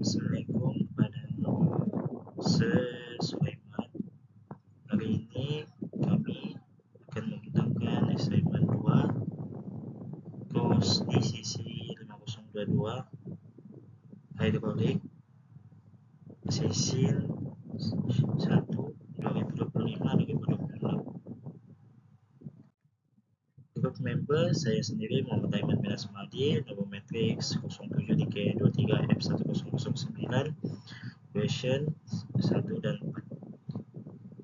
Assalamualaikum kepada Sulaiman. Hari ini kami akan menggunakan assignment 2 course DCC 5022 Hidrolik sesi 1 2025-2026. Grup member saya sendiri Muhammad Aiman bin Asmadi, nomor matriks 07DK23F1009, question 1 dan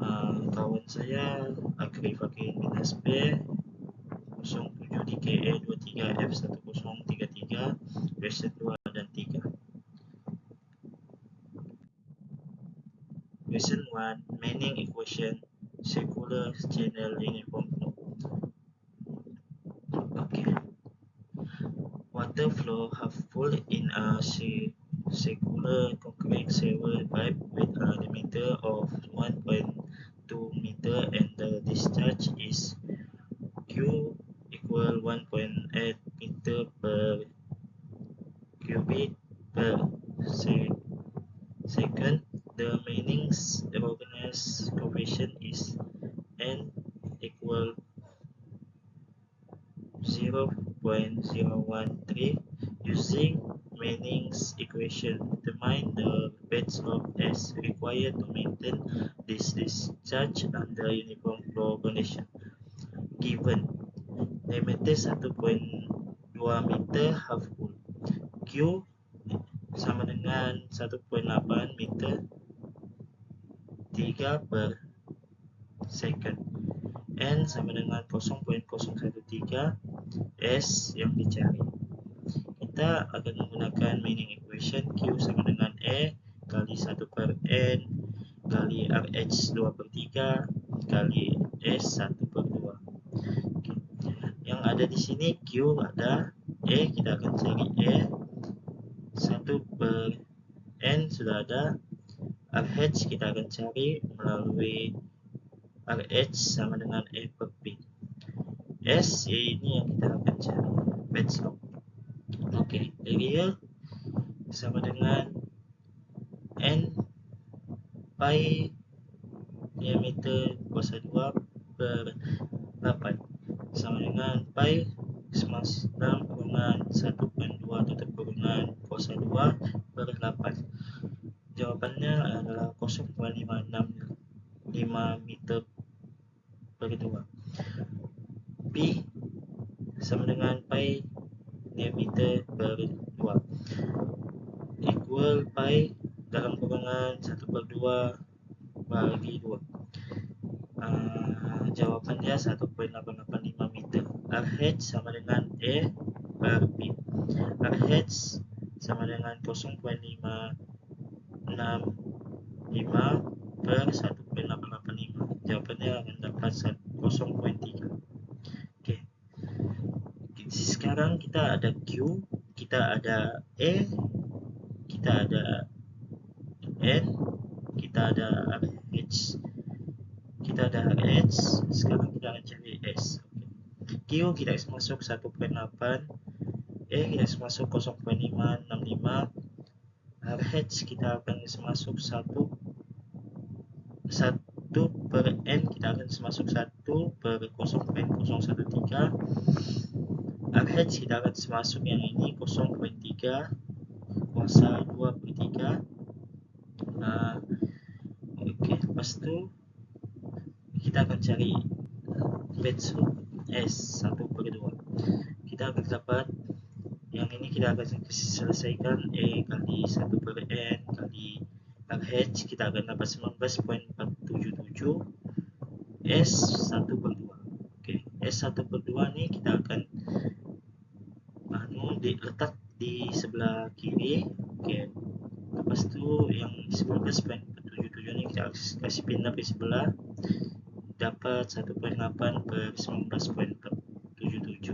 4. Kawan saya Akri Fakir bin Hasbe 07DKE23F1033, question 2 dan 3. Question 1, Manning equation, circular channel uniform flow. Okay. Water flow half full in a circular concrete sewer pipe with a diameter of 1.2 meter and the discharge is Q equal 1.8 meter per cubic per second. The Manning's erogenous coefficient is N equal 0.013. Using Manning's equation, determine the bed slope as required to maintain this discharge under uniform flow condition. Given diameter 1.2 meter half full, Q sama dengan 1.8 meter 3 per second, N sama dengan 0.013, S yang dicari. Kita akan menggunakan Manning equation. Q sama dengan E kali 1 per N kali RH 2 per 3 kali S 1 per 2. Okay. Yang ada di sini Q ada, E kita akan cari E, 1 per N sudah ada, RH kita akan cari melalui RH sama dengan E per P. S ini yang kita akan cari, bed slope. Oke, area sama dengan N pi diameter kuasa 2 per 8 sama dengan pi 6 kurungan 1.2 tutup kurungan kuasa 2 per 8. Jawabannya adalah 0.565 meter per 2. P sama dengan pi diameter per 2 equal pi dalam kurungan 1 per 2 bagi 2. Jawabannya 1.885 meter. RH sama dengan E per P. RH sama dengan 0.565 per 1.885. Jawabannya akan dapat 0.3. Oke. Sekarang kita ada Q, kita ada E, kita ada N, kita ada RH, kita ada RH. Sekarang kita akan cari S. Q kita masuk 1.8, E kita masuk 0.565, RH kita akan masuk 1 per N kita akan masuk 1 per 0.013, RH kita akan masuk yang ini 0.3 kuasa 2 per 3. Oke, lepas itu kita akan cari bed slope S 1 per 2. Kita akan dapat yang ini, kita akan selesaikan E kali 1 per N kali RH, kita akan dapat 19.477 S 1 per 2. Oke, S 1 per 2 ini kita akan letak di sebelah kiri. Oke, lepas itu yang 19.477 ini kita kasih pindah ke sebelah, dapat 1.8 per 19.477.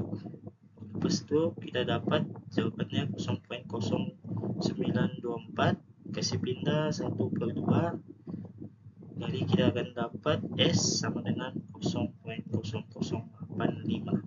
Lepas itu kita dapat jawabannya 0.0924, kasih pindah 1 per 2, jadi kita akan dapat S sama dengan 0.0085.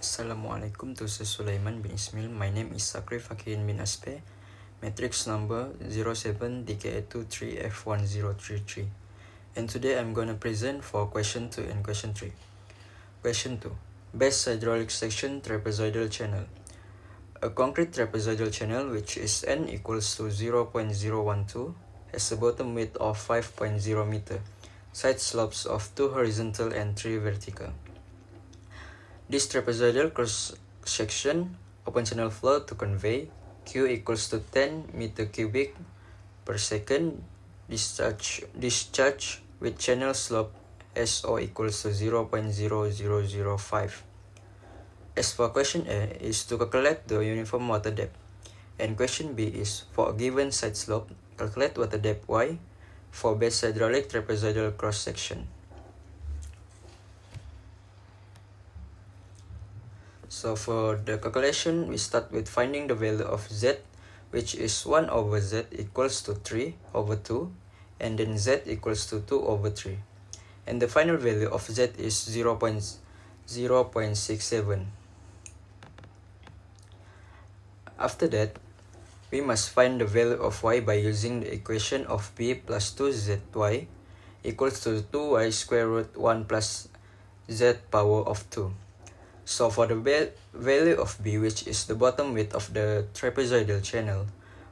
Assalamualaikum to Sulaiman bin Ismail. My name is Sakri Fakirin bin Aspe. Matrix number 07DKA23F1033. And today I'm gonna present for question 2 and question 3. Question 2. Base hydraulic section trapezoidal channel. A concrete trapezoidal channel which is n equals to 0.012 has a bottom width of 5.0 meter, side slopes of 2 horizontal and 3 vertical. This trapezoidal cross-section open channel flow to convey Q equals to 10 meter cubic per second discharge with channel slope SO equals to 0.0005. As for question A is to calculate the uniform water depth, and question B is for a given side slope, calculate water depth Y for base hydraulic trapezoidal cross-section. So for the calculation, we start with finding the value of Z, which is 1 over Z equals to 3 over 2, and then Z equals to 2 over 3. And the final value of Z is 0.67. After that, we must find the value of Y by using the equation of B plus 2ZY equals to 2Y square root 1 plus Z power of 2. So for the value of B, which is the bottom width of the trapezoidal channel,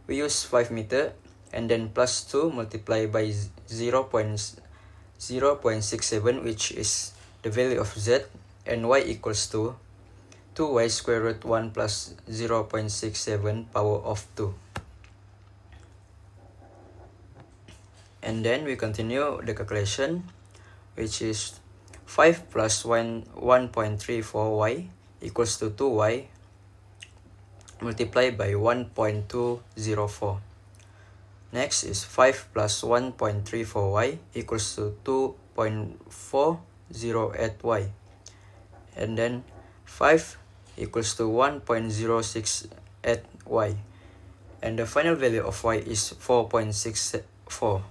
we use 5 meter and then plus 2 multiplied by 0.67, which is the value of Z, and Y equals to 2Y square root 1 plus 0.67 power of 2. And then we continue the calculation, which is 5 plus 1.34y equals to 2y multiplied by 1.204. Next is 5 plus 1.34y equals to 2.408y. And then 5 equals to 1.068y. And the final value of y is 4.64.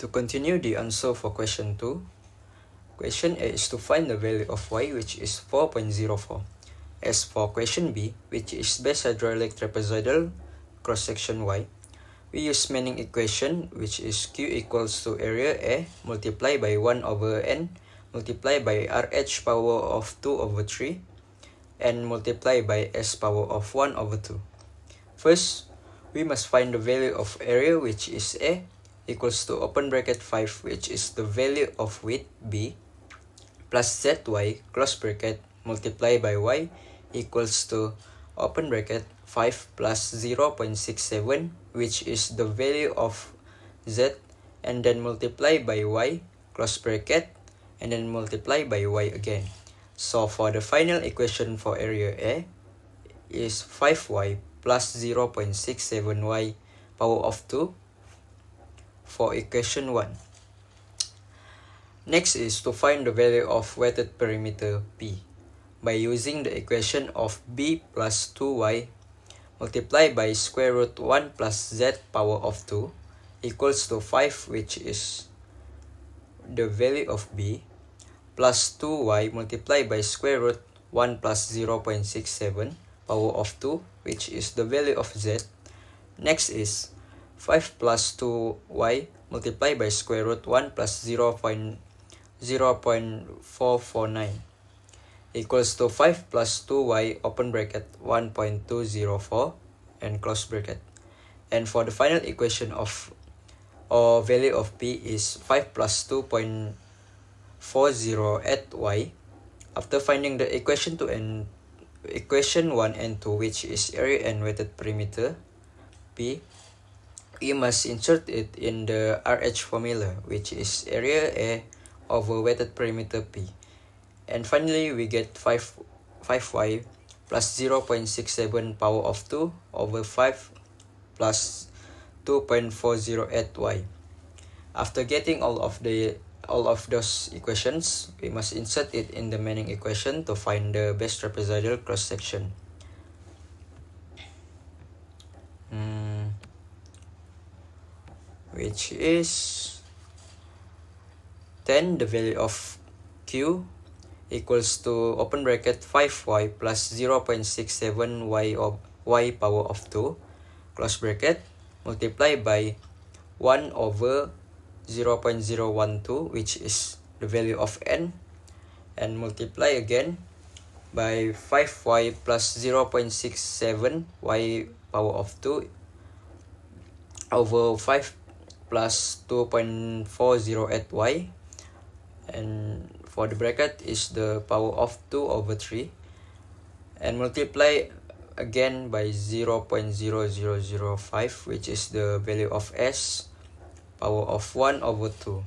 To continue the answer for question 2, question A is to find the value of y, which is 4.04. As for question B, which is base hydraulic trapezoidal cross-section y, we use Manning equation, which is Q equals to area A multiplied by 1 over N multiplied by RH power of 2 over 3 and multiplied by S power of 1 over 2. First, we must find the value of area, which is A, equals to open bracket 5, which is the value of width B, plus zy close bracket multiplied by y equals to open bracket 5 plus 0.67, which is the value of z, and then multiply by y close bracket and then multiply by y again. So for the final equation for area A is 5y plus 0.67y power of 2 for equation 1. Next is to find the value of wetted perimeter P by using the equation of B plus 2y multiplied by square root 1 plus z power of 2 equals to 5, which is the value of B, plus 2y multiplied by square root 1 plus 0.67 power of 2, which is the value of z. Next is 5 plus 2y multiplied by square root 1 plus 0.449 equals to 5 plus 2y open bracket 1.204 and close bracket. And for the final equation of or value of P is 5 plus 2.40 at Y. After finding the equation 1 and 2, which is area and weighted perimeter P, we must insert it in the RH formula, which is area A over weighted perimeter P. And finally, we get 5y plus 0.67 power of 2 over 5 plus 2.40 at y. After getting all of those equations, we must insert it in the Manning equation to find the best trapezoidal cross section. Which is then the value of Q equals to open bracket 5y plus 0.67 y power of 2 close bracket multiply by 1 over 0.012, which is the value of n, and multiply again by 5y plus 0.67 y power of 2 over 5 plus 2.40 at y, and for the bracket is the power of 2 over 3, and multiply again by 0.0005, which is the value of s, power of 1 over 2.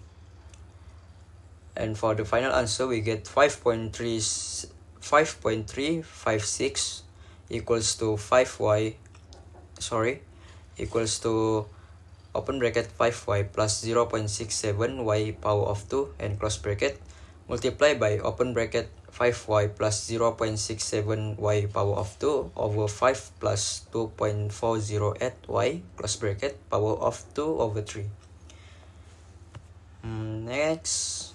And for the final answer, we get 5.356 equals to 5y, equals to open bracket 5y plus 0.67 y power of 2 and close bracket multiply by open bracket 5y plus 0.67 y power of 2 over 5 plus 2.40 at y close bracket power of 2 over 3. Next,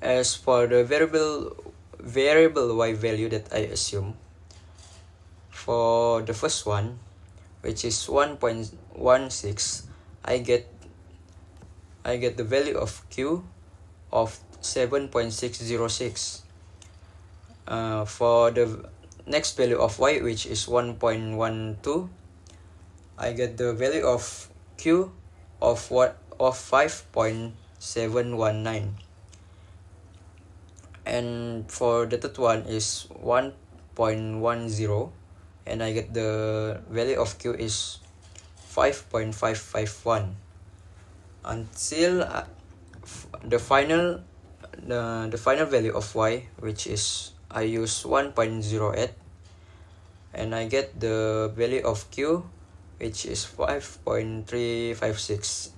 as for the variable y value that I assume, for the first one, which is 1.16, I get the value of Q of 7.606. For the next value of y, which is 1.12, I get the value of Q of 5.719. And for the third one is 1.10, and I get the value of Q is 5.551 until the final value of y, which is I use 1.08, and I get the value of Q, which is 5.356.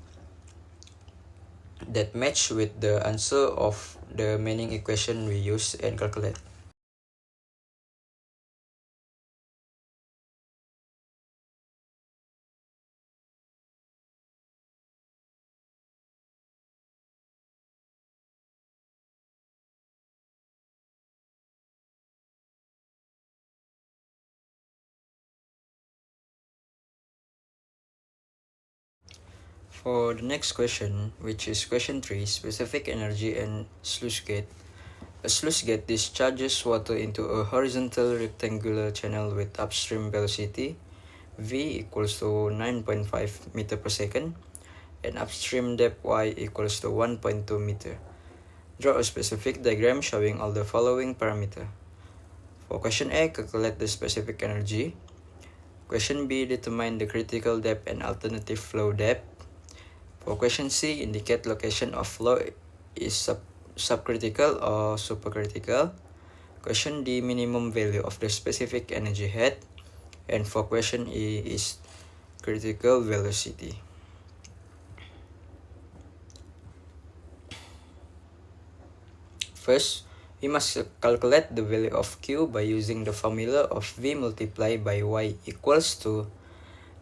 that match with the answer of the Manning equation we use and calculate. For the next question, which is question 3, specific energy and sluice gate. A sluice gate discharges water into a horizontal rectangular channel with upstream velocity V equals to 9.5 meter per second and upstream depth Y equals to 1.2 meter. Draw a specific diagram showing all the following parameter. For question A, calculate the specific energy. Question B, determine the critical depth and alternative flow depth. For question C, indicate location of flow is subcritical or supercritical. Question D, minimum value of the specific energy head. And for question E is critical velocity. First, we must calculate the value of Q by using the formula of V multiplied by Y equals to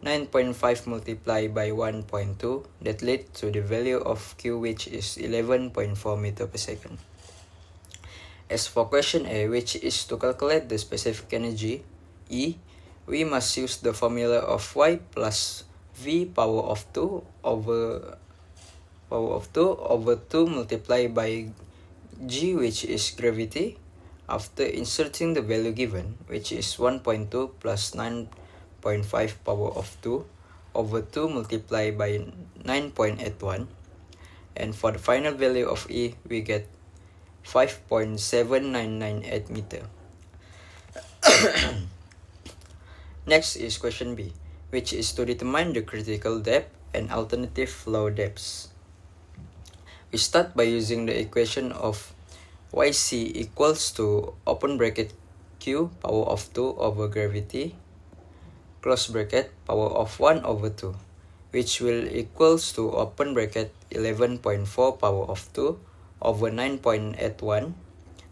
9.5 multiplied by 1.2 that lead to the value of Q, which is 11.4 meter per second. As for question A, which is to calculate the specific energy E, we must use the formula of Y plus V power of 2 over 2 multiplied by G, which is gravity, after inserting the value given, which is 1.2 plus 9.5 power of 2 over 2 multiplied by 9.81, and for the final value of E, we get 5.7998 meter. Next is question B, which is to determine the critical depth and alternative flow depths. We start by using the equation of YC equals to open bracket Q power of 2 over gravity close bracket power of 1 over 2, which will equals to open bracket 11.4 power of 2 over 9.81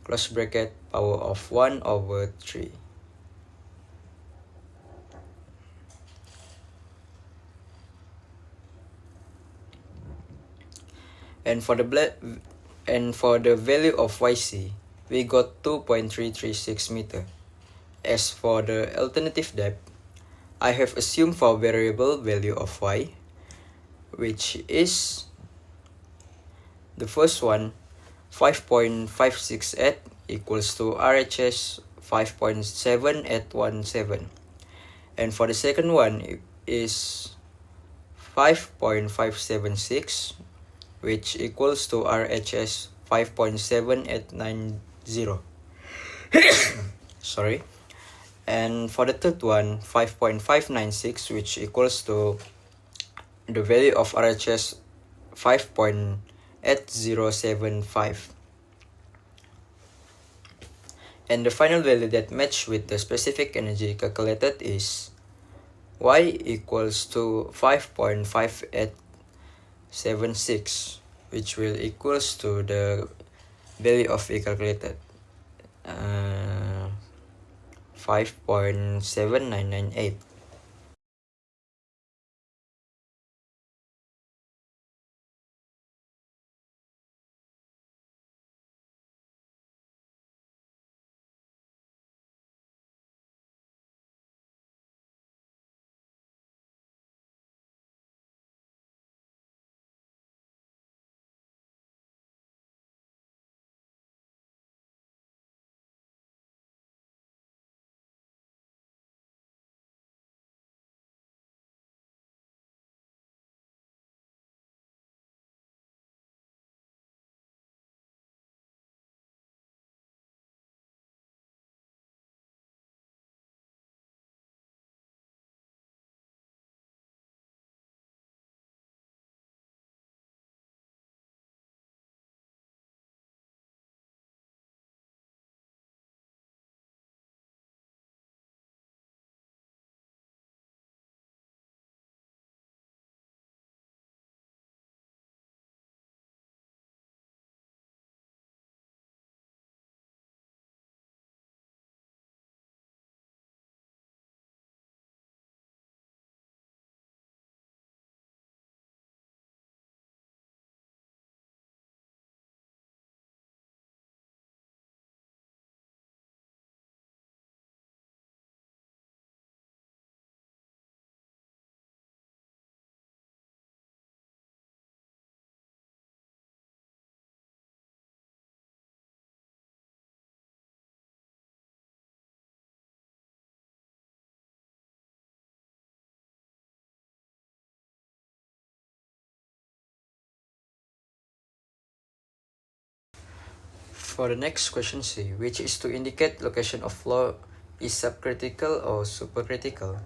close bracket power of 1 over 3. And for the value of YC, we got 2.336 meter. As for the alternative depth, I have assumed for variable value of Y, which is the first one, 5.568 equals to RHS 5.7817. And for the second one is 5.576, which equals to RHS 5.7890. Sorry. And for the third one, 5.596, which equals to the value of RHS 5.8075. And the final value that match with the specific energy calculated is Y equals to 5.5876, which will equals to the value of E calculated, 5.7998. For the next question C, which is to indicate location of flow is subcritical or supercritical,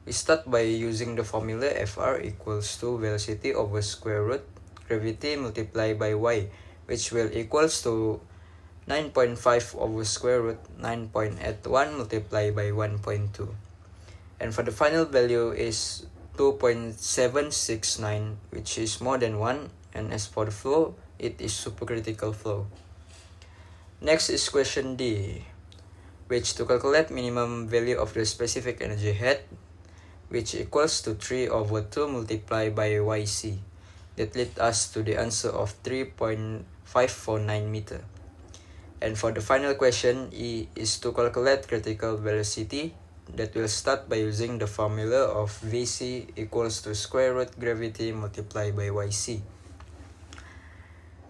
we start by using the formula Fr equals to velocity over square root gravity multiplied by Y, which will equals to 9.5 over square root 9.81 multiplied by 1.2. And for the final value is 2.769, which is more than 1, and as for the flow, it is supercritical flow. Next is question D, which to calculate minimum value of the specific energy head, which equals to 3 over 2 multiplied by YC. That leads us to the answer of 3.549 meter. And for the final question, E is to calculate critical velocity. That will start by using the formula of VC equals to square root gravity multiplied by YC.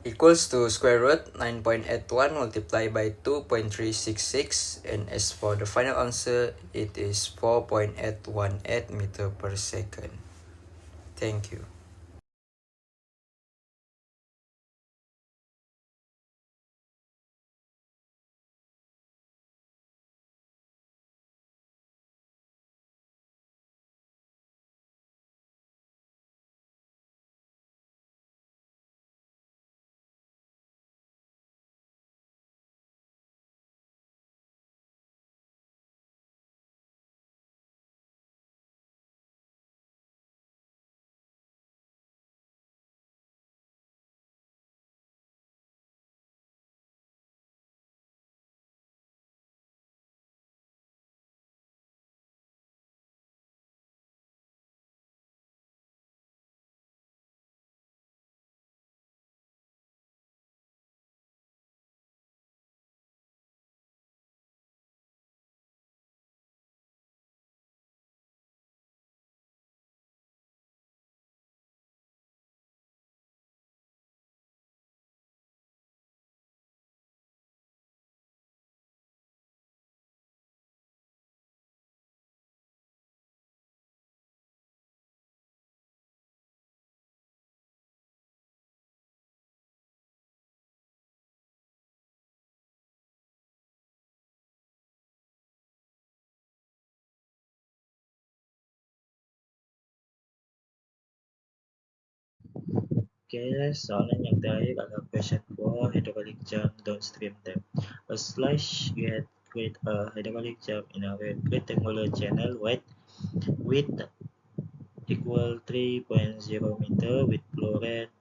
equals to square root 9.81 multiplied by 2.366, and as for the final answer, it is 4.818 meter per second. Thank you. Oke, soalan yang terakhir adalah question 4 hydraulic jump downstream tap. A slush get create a hydraulic jump in a rectangular channel width equal 3.0 meter with flow rate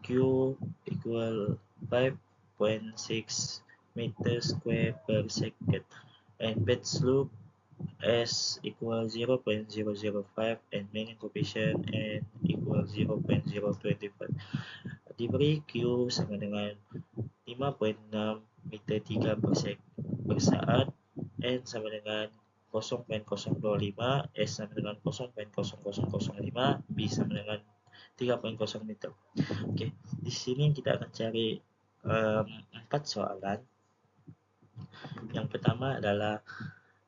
Q equal 5.6 meters square per second and bed slope S equal 0.005 and mean coefficient N equal 0.025. Diberi Q sama dengan 5.6 meter 3 per saat, N sama dengan 0.025, S sama dengan 0.0005, B sama dengan 3.0 meter. Oke, di sini kita akan cari 4 soalan. Yang pertama adalah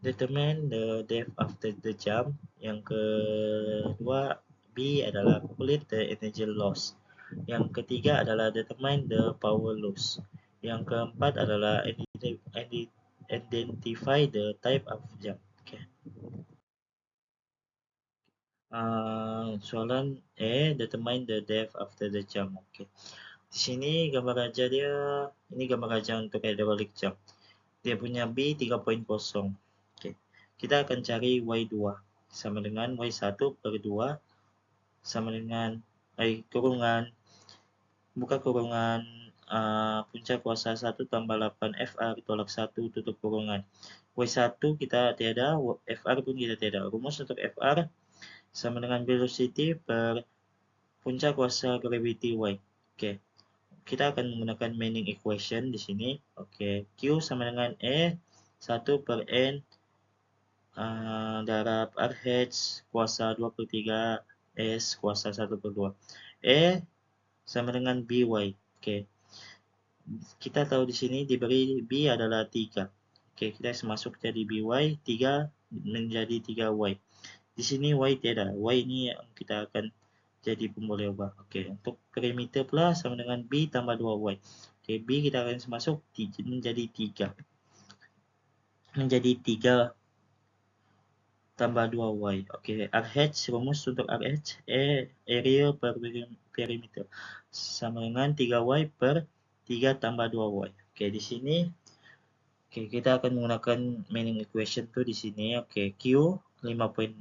determine the depth after the jump. Yang kedua, B adalah calculate the energy loss. Yang ketiga adalah determine the power loss. Yang keempat adalah identify the type of jump. Okay. Soalan E, determine the depth after the jump. Okay. Di sini gambar raja dia, ini gambar raja untuk hydraulic jump. Dia punya B 3.0. Okay. Kita akan cari Y2 sama dengan Y1 per 2 sama dengan kurungan puncak kuasa 1 tambah 8 FR tolak 1 tutup kurungan. Y1 kita tiada, FR pun kita tiada. Rumus untuk FR sama dengan velocity per puncak kuasa gravity Y. Oke. Kita akan menggunakan Manning equation di sini. Oke. Q sama dengan E 1 per N darab RH kuasa 2 per 3 S kuasa 1 per 2. E sama dengan BY. Oke. Kita tahu di sini diberi B adalah 3. Oke, kita masuk jadi BY 3 menjadi 3Y. Di sini Y tiada. Y ini yang kita akan jadi pemboleh ubah. Oke, untuk perimeter pula sama dengan B tambah 2Y. Oke, B kita akan masuk menjadi 3. Menjadi 3 tambah 2Y. Oke, RH, rumus untuk RH, area per perimeter. Sama dengan 3Y per 3 tambah 2Y. Oke, di sini kita akan menggunakan Manning equation tuh di sini. Oke, Q 5.6,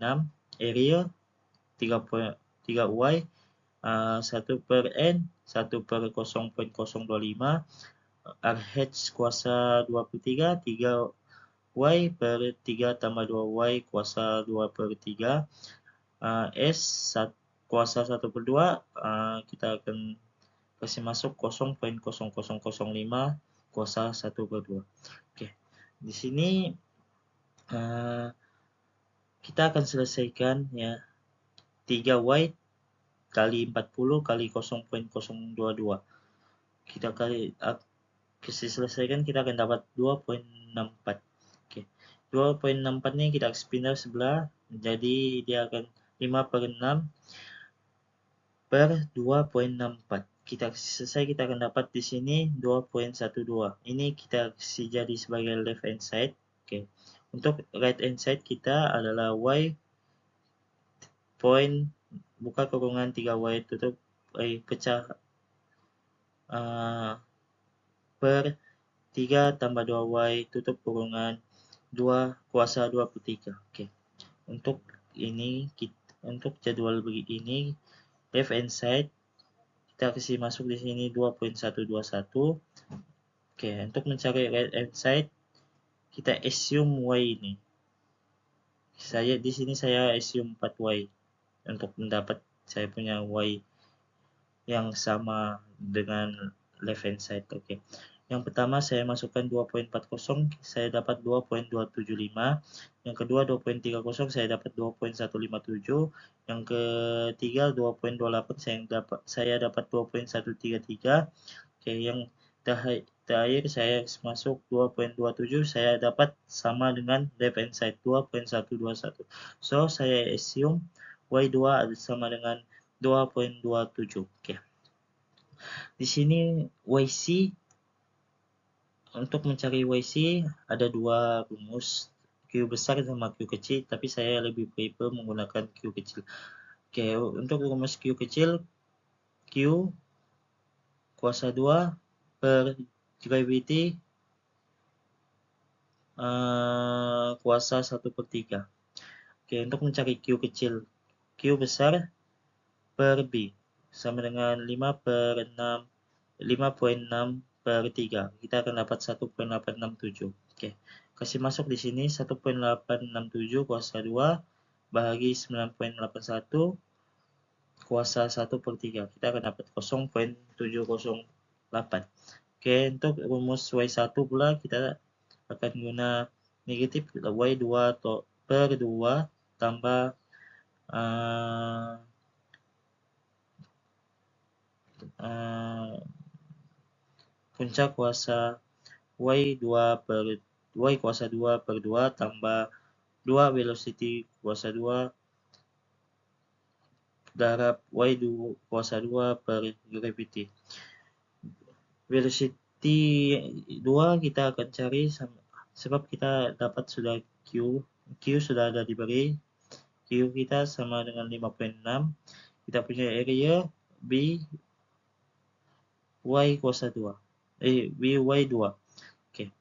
area 3Y, 1 per N, 1 per 0.025, RH kuasa 2 per 3, 3Y per 3 tambah 2Y kuasa 2 per 3, S kuasa 1 per 2, kita akan kasih masuk 0.0005 kuasa 1 per 2. Oke, di sini kita akan selesaikan ya 3Y kali 40 kali 0.022. kita selesaikan, kita akan dapat 2.64. Oke. 2.64 ini kita pindah sebelah, jadi dia akan 5/6 per 2.64. Kita selesai, kita akan dapat di sini 2.12. Ini kita kasih jadi sebagai left hand side. Oke. Untuk right hand side kita adalah y point buka kurungan 3y tutup pecah per 3 tambah 2y tutup kurungan 2 kuasa 23. Oke. Untuk ini untuk jadwal begini left hand side kita kasih masuk di sini 2.121. Oke, untuk mencari right hand side kita assume y ini. Di sini saya assume 4y untuk mendapat saya punya y yang sama dengan left hand side. Oke. Yang pertama saya masukkan 2.40, saya dapat 2.275. Yang kedua 2.30, saya dapat 2.157. Yang ketiga 2.28, saya dapat 2.133. Oke, yang terakhir saya masuk 2.27, saya dapat sama dengan left hand side 2.121. So saya assume y2 sama dengan 2.27. Oke. Di sini YC, untuk mencari YC ada dua rumus, Q besar sama Q kecil, tapi saya lebih prefer menggunakan Q kecil. Oke, untuk rumus Q kecil, Q kuasa 2 per gravity kuasa 1/3. Oke, untuk mencari Q kecil, Q besar per B sama dengan 5.6 per 3. Kita akan dapat 1.867. Oke. Kasih masuk di sini 1.867 kuasa 2 bahagi 9.81 kuasa 1/3. Kita akan dapat 0.708. Oke, untuk rumus Y1 pula kita akan guna negatif Y2 per 2 tambah puncak kuasa Y2 per Y kuasa 2 per 2 tambah 2 velocity kuasa 2 darab Y2 kuasa 2 per gravity. Velocity 2 kita akan cari sebab kita dapat sudah Q sudah ada diberi. Q kita sama dengan 5.6. Kita punya area B Y kuasa 2. Y2. Oke.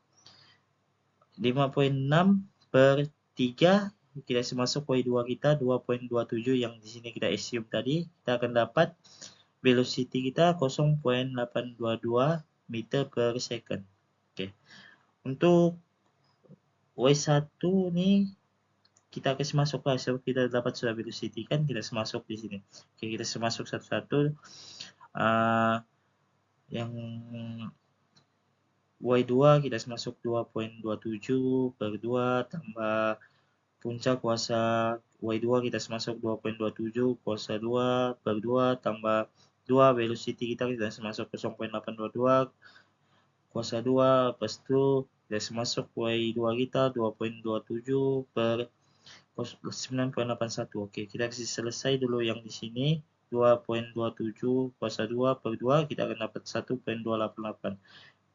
5.6 per 3 kita masuk Y2 kita 2.27 yang di sini kita assume tadi, kita akan dapat velocity kita 0.822 meter per second. Oke. Untuk Y1 nih kita kasih masuk lah, so kita dapat sudah velocity kan, kita masuk di sini. Oke, kita masuk satu-satu. Yang Y2 kita masuk 2.27 per 2 tambah puncak kuasa Y2 kita masuk 2.27 kuasa 2 per 2 tambah 2 velocity kita masuk 0.822 kuasa 2 plus 2 kita masuk Y2 kita 2.27 per 9.81. Oke, kita kasih selesai dulu yang di sini 2.27 kuasa 2 per 2 kita akan dapat 1.288.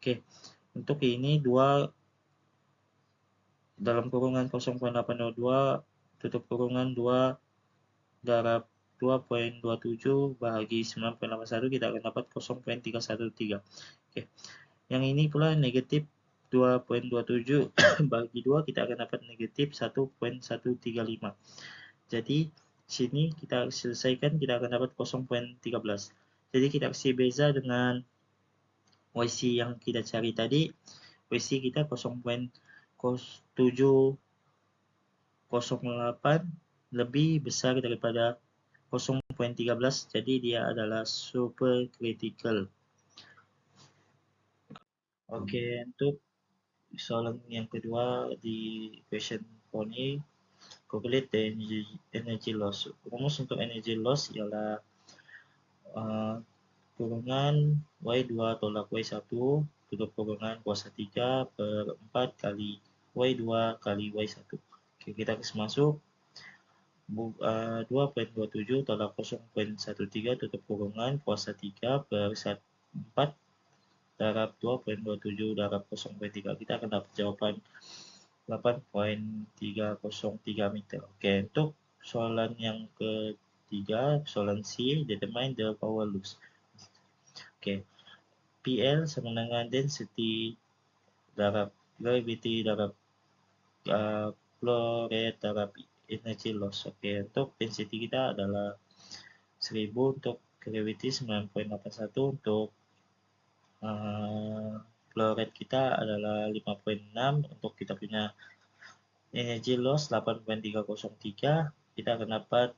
Oke, untuk ini 2 dalam kurungan 0.822 tutup kurungan 2 darab 2.27 bahagi 9.81 kita akan dapat 0.313. Oke. Yang ini pula negatif 2.27 bagi 2 kita akan dapat negatif 1.135. Jadi sini kita selesaikan kita akan dapat 0.13. Jadi kita kasih beza dengan YC yang kita cari tadi. YC kita 0.708 lebih besar daripada 0.13, jadi dia adalah super critical. Oke, untuk soalan yang kedua di question 4 ini, calculate the energy loss. Rumus untuk energy loss ialah kurungan Y2 tolak Y1 tutup kurungan kuasa 3 per 4 kali Y2 kali Y1. Oke, kita kasih masuk 2.27 tolak 0.13 tutup kurungan kuasa 3 per 4 darab 2.27 darab 0.3. Kita akan dapat jawaban 8.303 meter. Oke, untuk soalan yang ketiga, soalan C, determine the power loss. Oke, PL sama dengan density darab gravity darab flow rate darab energy loss. Oke, untuk density kita adalah 1000, untuk gravity 9.81, untuk flow rate kita adalah 5.6, untuk kita punya energy loss 8.303, kita akan dapat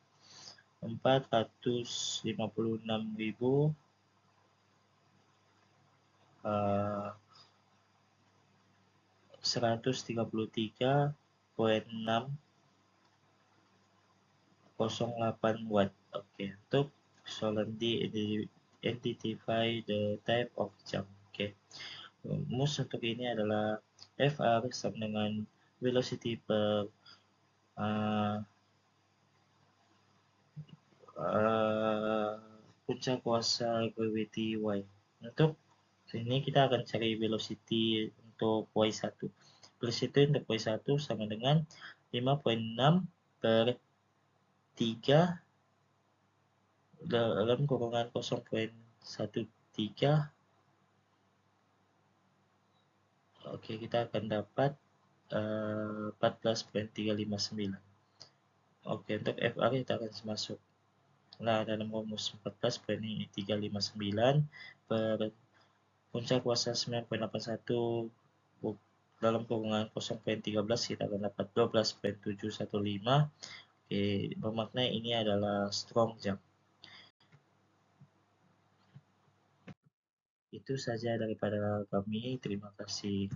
456.000 133.608 watt. Oke, untuk soalan D, identify the type of jump. Oke, rumus untuk ini adalah FR sama dengan velocity per puncak kuasa gravity Y. Untuk sini kita akan cari velocity untuk Y1. Velocity untuk Y1 sama dengan 5.6 per 3 dalam kurungan 0.13. Oke, kita akan dapat 14.359. Oke, untuk FR kita akan masuk. Nah, dalam rumus 14.359 per puncak kuasa 9.81 dalam kurungan 0.13 kita akan dapat 12.715. Oke, bermakna ini adalah strong jump. Itu saja daripada kami. Terima kasih.